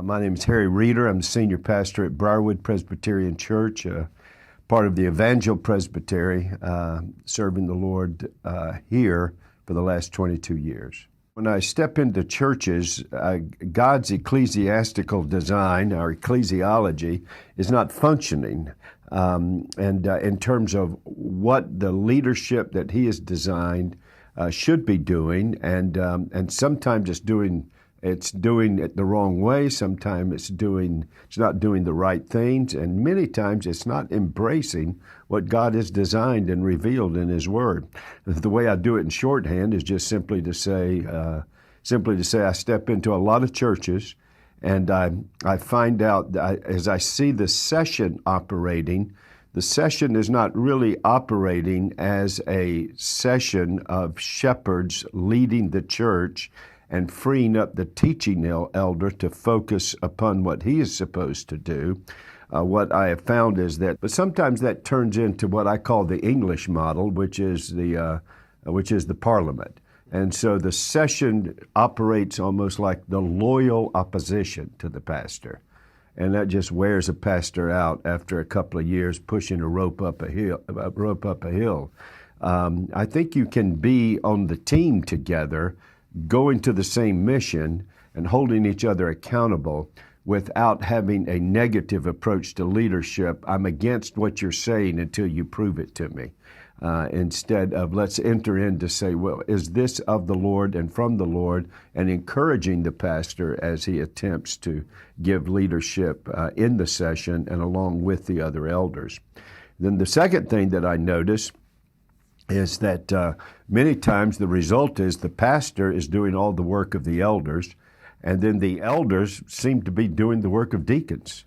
My name is Harry Reeder. I'm the senior pastor at Briarwood Presbyterian Church, part of the Evangel Presbytery, serving the Lord here for the last 22 years. When I step into churches, God's ecclesiastical design, our ecclesiology, is not functioning. In terms of what the leadership that He has designed should be doing, and sometimes it's doing it the wrong way. Sometimes it's not doing the right things, and many times it's not embracing what God has designed and revealed in His Word. The way I do it in shorthand is just simply to say I step into a lot of churches, and I find out that as I see the session operating, the session is not really operating as a session of shepherds leading the church and freeing up the teaching elder to focus upon what he is supposed to do. What I have found is that, but sometimes that turns into what I call the English model, which is the parliament. And so the session operates almost like the loyal opposition to the pastor. And that just wears a pastor out after a couple of years pushing a rope up a hill. I think you can be on the team together, going to the same mission and holding each other accountable without having a negative approach to leadership. I'm against what you're saying until you prove it to me. Instead of let's enter in to say, well, is this of the Lord and from the Lord, and encouraging the pastor as he attempts to give leadership in the session and along with the other elders. Then the second thing that I notice is that many times the result is the pastor is doing all the work of the elders, and then the elders seem to be doing the work of deacons.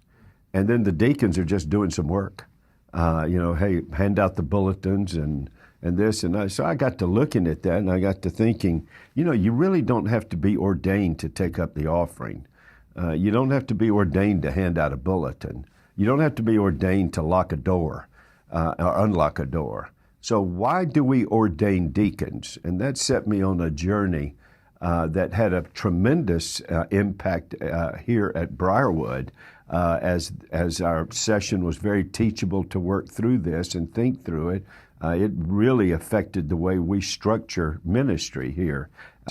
And then the deacons are just doing some work. Hey, hand out the bulletins and this and that. So I got to looking at that, and I got to thinking, you really don't have to be ordained to take up the offering. You don't have to be ordained to hand out a bulletin. You don't have to be ordained to lock a door or unlock a door. So why do we ordain deacons? And that set me on a journey that had a tremendous impact here at Briarwood as our session was very teachable to work through this and think through it. It really affected the way we structure ministry here.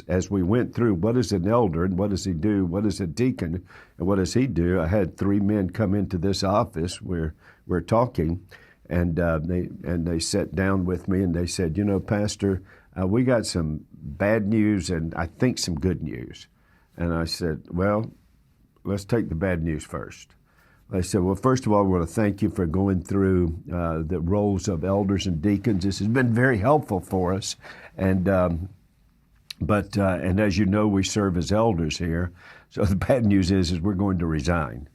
As we went through what is an elder and what does he do, what is a deacon and what does he do, I had 3 men come into this office where we're talking. And they sat down with me and they said, Pastor, we got some bad news and I think some good news. And I said, well, let's take the bad news first. They said, well, first of all, I want to thank you for going through the roles of elders and deacons. This has been very helpful for us. And as you know, we serve as elders here. So the bad news is we're going to resign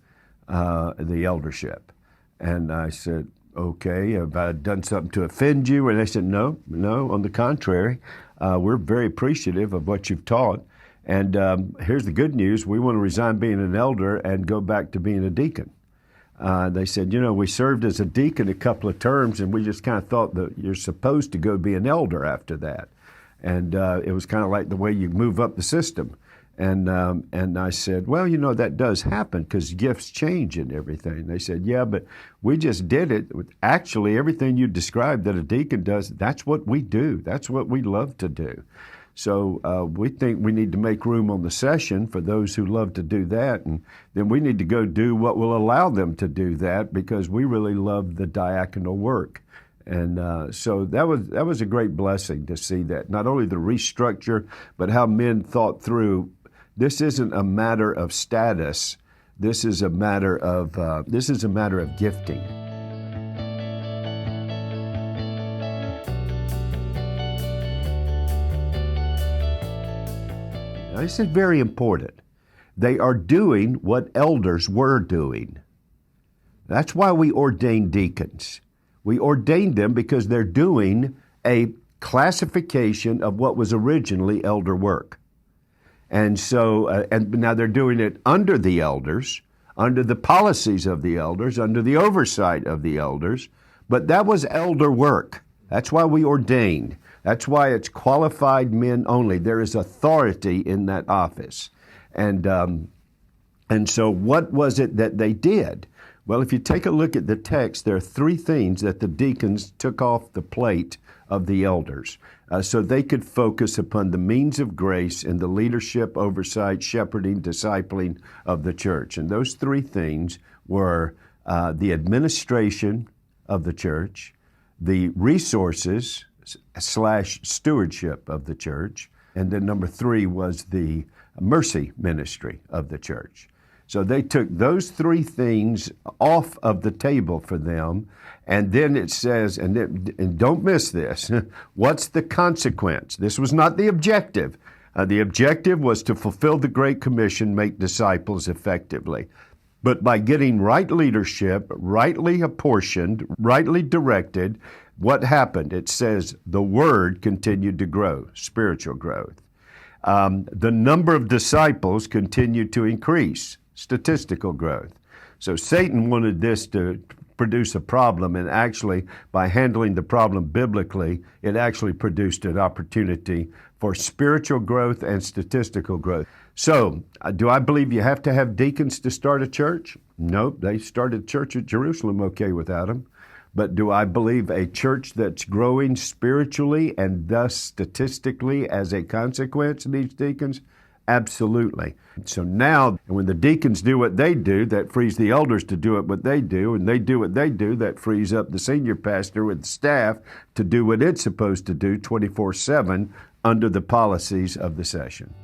the eldership. And I said, okay, have I done something to offend you? And they said, no, on the contrary. We're very appreciative of what you've taught. And here's the good news. We want to resign being an elder and go back to being a deacon. They said, we served as a deacon a couple of terms, and we just kind of thought that you're supposed to go be an elder after that. And it was kind of like the way you move up the system. And I said, well, that does happen because gifts change and everything. They said, yeah, but we just did it. Actually, everything you described that a deacon does, that's what we do. That's what we love to do. So we think we need to make room on the session for those who love to do that. And then we need to go do what will allow them to do that because we really love the diaconal work. And so that was a great blessing to see that. Not only the restructure, but how men thought through. This isn't a matter of status. This is a matter of gifting. Now, this is very important. They are doing what elders were doing. That's why we ordain deacons. We ordained them because they're doing a classification of what was originally elder work. And so, and now they're doing it under the elders, under the policies of the elders, under the oversight of the elders. But that was elder work. That's why we ordained. That's why it's qualified men only. There is authority in that office. And And so what was it that they did? Well, if you take a look at the text, there are three things that the deacons took off the plate of the elders so they could focus upon the means of grace and the leadership, oversight, shepherding, discipling of the church. And those three things were the administration of the church, the resources / stewardship of the church, and then number three was the mercy ministry of the church. So they took those three things off of the table for them, and then it says, and don't miss this, what's the consequence? This was not the objective. The objective was to fulfill the Great Commission, make disciples effectively. But by getting right leadership, rightly apportioned, rightly directed, what happened? It says the word continued to grow, spiritual growth. The number of disciples continued to increase, statistical growth. So Satan wanted this to produce a problem, and actually, by handling the problem biblically, it actually produced an opportunity for spiritual growth and statistical growth. So, do I believe you have to have deacons to start a church? Nope, they started church at Jerusalem okay without them. But do I believe a church that's growing spiritually and thus statistically as a consequence needs deacons? Absolutely. So now, when the deacons do what they do, that frees the elders to do what they do, and they do what they do, that frees up the senior pastor with the staff to do what it's supposed to do 24/7 under the policies of the session.